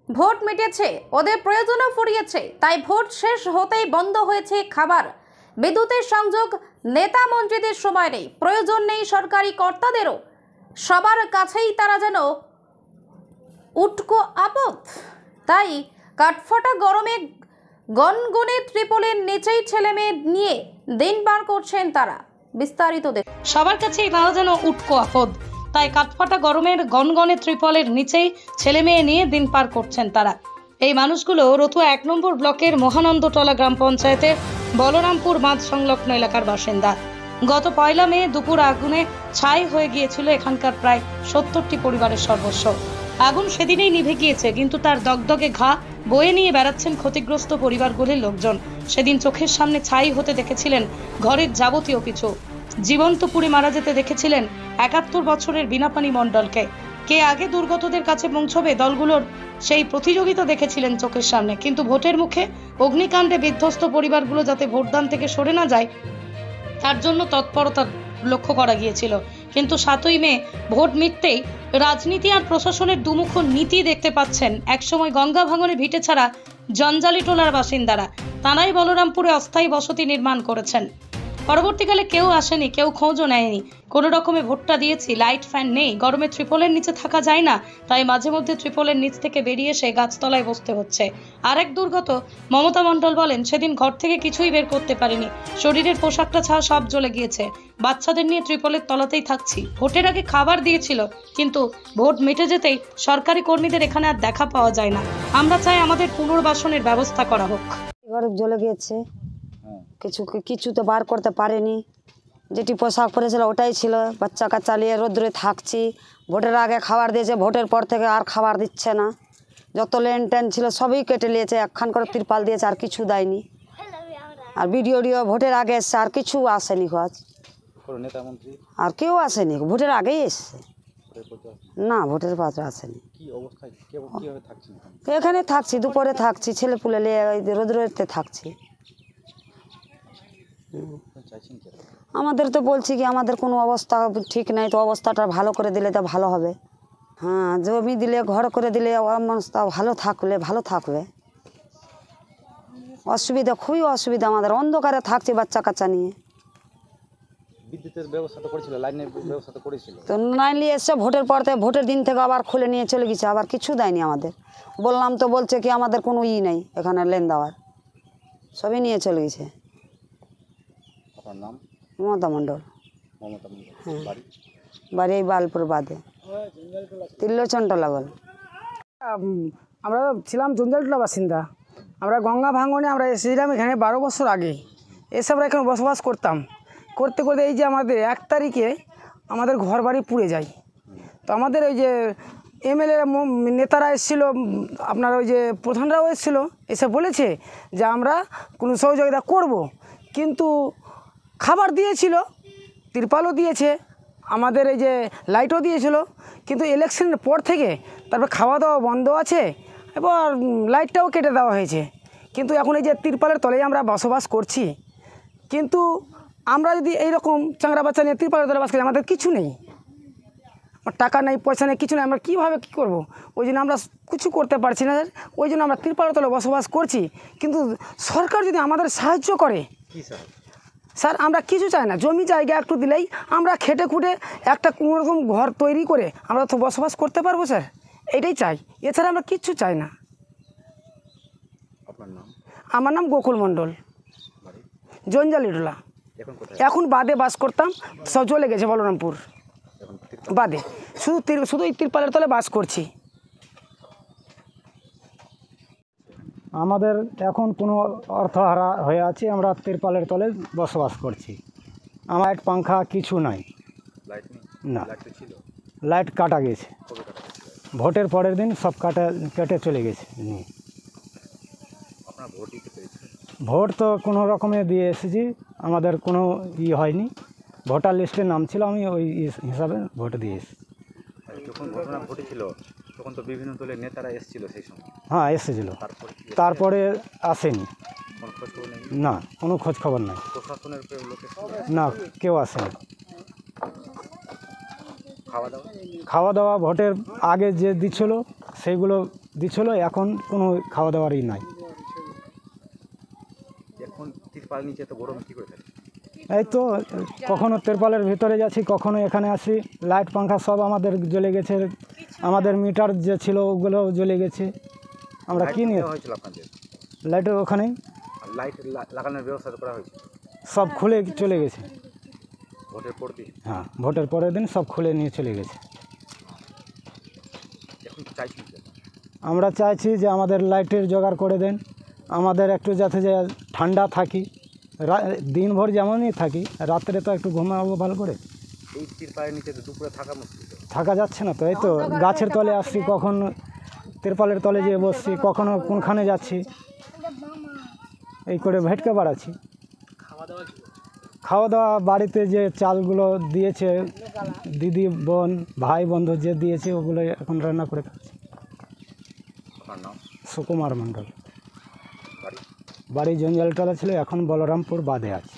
Vote মিটেছে, ওদের প্রয়োজনও ফুরিয়েছে, তাই ভোট শেষ হতেই বন্ধ হয়েছে খাবার, বিদ্যুতের সংযোগ, নেতা মন্ত্রীদের সময় নেই, প্রয়োজন নেই সরকারি কর্তাদেরও, সবার কাছেই তারা যেন উটকো আপদ। তাই কাঠফাটা গরমে গনগনে ত্রিপলের নিচেই ছেলে মেয়ে নিয়ে দিন পার করছেন তারা। বিস্তারিত সবার কাছেই তারা যেন উটকো আপদ। তাই কাঠফাটা গরমের গনগনে ত্রিপলের নিচেই ছেলে মেয়ে নিয়ে দিন পার করছেন তারা। এই মানুষগুলো রতুয়া ১ নম্বর ব্লকের মহানন্দটলা গ্রাম পঞ্চায়েতের বলরামপুর বাঁধ সংলগ্ন এলাকার বাসিন্দা। গত ১ মে দুপুর আগুনে ছাই হয়ে গিয়েছিল এখানকার প্রায় ৭০টি পরিবারের সর্বস্ব। আগুন সেদিনেই নিভে গিয়েছে, কিন্তু তার দগদগে ঘা বয়ে নিয়ে বেড়াচ্ছেন ক্ষতিগ্রস্ত পরিবারগুলির লোকজন। সেদিন চোখের সামনে ছাই হতে দেখেছিলেন ঘরের যাবতীয় কিছু। জীবন্ত পুড়ে মারা যেতে দেখেছিলেন ৭১ বছরের বীণাপানি মণ্ডলকে। কে আগে দুর্গতদের কাছে পৌঁছবে, দলগুলোর সেই প্রতিযোগিতা দেখেছিলেন চোখের সামনে। কিন্তু ভোটের মুখে অগ্নিকাণ্ডে বিধ্বস্ত পরিবারগুলো যাতে ভোটদান থেকে সরে না যায়, তার জন্য তৎপরতা লক্ষ্য করা গিয়েছিল। কিন্তু ৭ই মে ভোট মিটতেই রাজনীতি আর প্রশাসনের দুমুখ নীতি দেখতে পাচ্ছেন একসময় গঙ্গা ভাঙনে ভিটে ছাড়া জঞ্জালি টোলার বাসিন্দারা। তারাই বলরামপুরে অস্থায়ী বসতি নির্মাণ করেছেন। পরবর্তীকালে কেউ আসেনি, কেউ খোঁজও নেয়নি। কোনো রকমে ভোটটা দিয়েছি, লাইট ফ্যান নেই, গরমে ত্রিপলের নিচে থাকা যায় না, তাই মাঝে মধ্যে ত্রিপলের নিচ থেকে বেরিয়ে এসে গাছতলায় বসতে হচ্ছে। আরেক দুর্গত মমতা মণ্ডল বলেন, সেদিন ঘর থেকে কিছুই বের করতে পারিনি, শরীরের পোশাকটা ছাড়া সব জ্বলে গিয়েছে, বাচ্চাদের নিয়ে ত্রিপলের তলাতেই থাকছি। ভোটের আগে খাবার দিয়েছিল, কিন্তু ভোট মিটে যেতেই সরকারি কর্মীদের এখানে আর দেখা পাওয়া যায় না। আমরা চাই আমাদের পুনর্বাসনের ব্যবস্থা করা হোক। ঘর জ্বলে গিয়েছে, কিছু তো বার করতে পারেনি, যেটি পোশাক পরেছিল ওটাই ছিল। বাচ্চা কাচ্চা নিয়ে রোদ্রে থাকছি। ভোটের আগে খাবার দিয়েছে, ভোটের পর থেকে আর খাবার দিচ্ছে না। যত লেন টেন ছিল সবই কেটে নিয়েছে, একখান করে তিরপাল দিয়েছে, আর কিছু দেয়নি। আর বিডিও ভোটের আগে এসছে, আর কিছু আসেনি খোঁজ, আর কেউ আসেনি। ভোটের আগেই এসছে, না ভোটের পরে আসেনি। এখানে থাকছি, দুপুরে থাকছি, ছেলে পুলে নিয়ে রোদ্রেতে থাকছি। আমাদের তো বলছি কি আমাদের কোনো অবস্থা ঠিক নাই, তো অবস্থাটা ভালো করে দিলে তো ভালো হবে। হ্যাঁ, জমি দিলে, ঘর করে দিলে অবস্থা ভালো থাকবে। অসুবিধা, খুবই অসুবিধা আমাদের, অন্ধকারে থাকছি বাচ্চা কাচ্চা নিয়ে। বিদ্যুতের ব্যবস্থা তো করেছিল, লাইনের ব্যবস্থা তো করেছিল, তো লাইন নিয়ে এসছে ভোটের পর থেকে, ভোটের দিন থেকে আবার খুলে নিয়ে চলে গেছে, আবার কিছু দেয়নি আমাদের। বললাম তো বলছে কি আমাদের কোনো নেই এখানে লেন দেওয়ার, সবই নিয়ে চলে গেছে। আপনার নাম? মমতা মণ্ডল। হ্যাঁ, বাড়ি এই বালপুর বাদে তিল্লোচনটলা বল। আমরা ছিলাম জঞ্জালটোলা বাসিন্দা। আমরা গঙ্গা ভাঙনে আমরা এসেছিলাম এখানে 12 বছর আগে, এসে আমরা এখানে বসবাস করতাম। করতে করতে এই যে আমাদের 1 তারিখে আমাদের ঘর বাড়ি পুড়ে যায়। তো আমাদের ওই যে এমএলএ নেতারা এসেছিলো, আপনার ওই যে প্রধানরাও এসেছিলো, এসে বলেছে যে আমরা কোনো সহযোগিতা করব। কিন্তু খাবার দিয়েছিল, তিরপালও দিয়েছে, আমাদের এই যে লাইটও দিয়েছিল। কিন্তু ইলেকশনের পর থেকে তারপর খাওয়া দাওয়া বন্ধ আছে, এবার লাইটটাও কেটে দেওয়া হয়েছে। কিন্তু এখন এই যে তিরপালের তলেই আমরা বসবাস করছি। কিন্তু আমরা যদি এইরকম চাংড়া বাচ্চা নিয়ে তিরপালের তলে বাস করি, আমাদের কিছু নেই, টাকা নেই, পয়সা নেই, কিছু নেই, আমরা কীভাবে কী করবো? ওই জন্য আমরা কিছু করতে পারছি না, ওই জন্য আমরা তিরপালের তলে বসবাস করছি। কিন্তু সরকার যদি আমাদের সাহায্য করে, স্যার আমরা কিছু চাই না, জমি জায়গা একটু দিলেই আমরা খেটে খুঁটে একটা কোনোরকম ঘর তৈরি করে আমরা তো বসবাস করতে পারবো স্যার, এটাই চাই, এছাড়া আমরা কিচ্ছু চাই না। আমার নাম গোকুল মণ্ডল, জঞ্জালিটোলা। এখন বাদে বাস করতাম, সব চলে গেছে বলরামপুর বাদে, শুধু এই তিরপালের তলে বাস করছি। আমাদের এখন কোনো অর্থহারা হয়ে আছে, আমরা তিরপালের তলে বসবাস করছি। আমার পাংখা কিছু নাই, না লাইট কাটা গেছে, ভোটের পরের দিন সব কেটে চলে গেছে। ভোট তো কোনো রকমে দিয়ে এসেছি, আমাদের কোনো হয়নি, ভোটার লিস্টে নাম ছিল, আমি ওই হিসাবে ভোট দিয়ে এসেছি। যখন ঘটনা ঘটেছিল তখন তো বিভিন্ন দলের নেতারা এসেছিল সেই সময়? হ্যাঁ এসেছিল, তারপরে আসেনি, না কোনো খোঁজ খবর নাই, প্রশাসনের না কেউ আসেনি। খাওয়া দাওয়া ভোটের আগে যে দিচ্ছিল সেইগুলো দিছিল, এখন কোনো খাওয়া দাওয়ারই নাই। এখন তিরপাল নিচে তো গরম কি করে থাকে? এই তো কখনো তেরপালের ভিতরে যাচ্ছি, কখনো এখানে আসি। লাইট পাংখা সব আমাদের জ্বলে গেছে, আমাদের মিটার যে ছিল ওগুলো জ্বলে গেছে। আমরা লাইট কি নিয়ে দেওয়া হয়েছিল আপনাদের? লাইট ওখানেই আর লাইট লাগানোর ব্যবস্থা করা হয়েছে সব খুলে চলে গেছে। ভোটের পরদিন? হ্যাঁ, ভোটের পরের দিন সব খুলে নিয়ে চলে গেছে। এখন চাইছেন কি? আমরা চাইছি যে আমাদের লাইটের জোগাড় করে দেন, আমাদের একটু যাতে যে ঠান্ডা থাকি, দিনভর যেমনই থাকি, রাত্রে তো একটু ঘুমাবো ভালো করে। এই তিরপালের নিচে তো দুপুরে থাকা মুশকিল তো। থাকা যাচ্ছে না তো, এই তো গাছের তলে আসছি, কখন তিরপালের তলে যেয়ে বসছি, কখনো কোনখানে যাচ্ছি, এই করে ভেটকে বাড়াচ্ছি। খাওয়া দাওয়া বাড়িতে যে চালগুলো দিয়েছে দিদি, বোন, ভাই, বন্ধু যে দিয়েছে ওগুলো এখন রান্না করে খাচ্ছি। আপনার নাম? সুকুমার মণ্ডল। বাড়ি? বাড়ি জঞ্জালতলা ছিল, এখন বলরামপুর বাদে আছে।